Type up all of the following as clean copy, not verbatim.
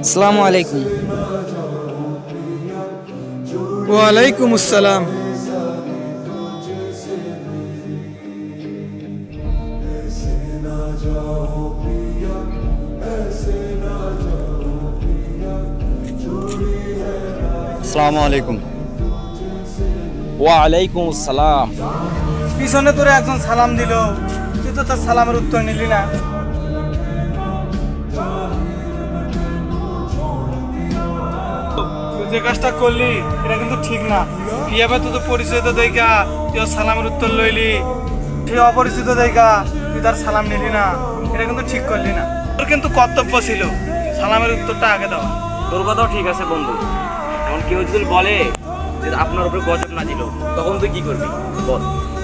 আসসালামু আলাইকুম। ওয়ালাইকুম আসসালাম। আসসালামু আলাইকুম। ওয়ালাইকুম আসসালাম। পিছনে তোরে একজন সালাম দিল, তুই তো তার সালামের উত্তর নিলি না। তুই যে কাজটা করলি এটা কিন্তু ঠিক না। কিভাবে তুই তো পরিচিত দেখা তুই ওর সালামের উত্তর লইলি, সে অপরিচিত দেখা তুই তার সালাম নিলি না, এটা কিন্তু ঠিক করলি না। তোর কিন্তু কর্তব্য ছিল সালামের উত্তরটা আগে দেওয়া। তোর কথাও ঠিক আছে বন্ধু। এখন কেউ যদি বলে যে আপনার উপরে গজব না দিল, তখন তুই কি করবি বল?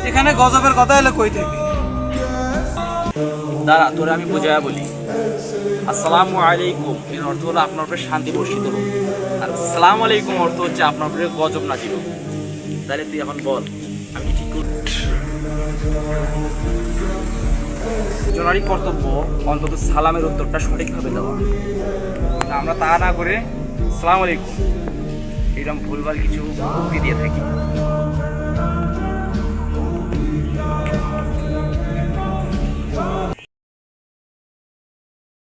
এখানে গজবের কথা এলে কই থেকে? দাঁড়া, তোরে আমি বোঝায়া বলি। আসসালামু আলাইকুম এর অর্থ হলো আপনার উপরে শান্তি বর্ষিত হোক, আর আসসালামু আলাইকুম অর্থ হচ্ছে আপনার উপরে গজব না দিল। তাহলে তুই এখন বল আমি কি ঠিক করব? জনারই কর্তব্য অন্তত সালামের উত্তরটা সঠিকভাবে দেওয়া। আমরা তা না করে আসসালামু আলাইকুম এরকম ভুলভাল কিছু উক্তি দিয়ে থাকি।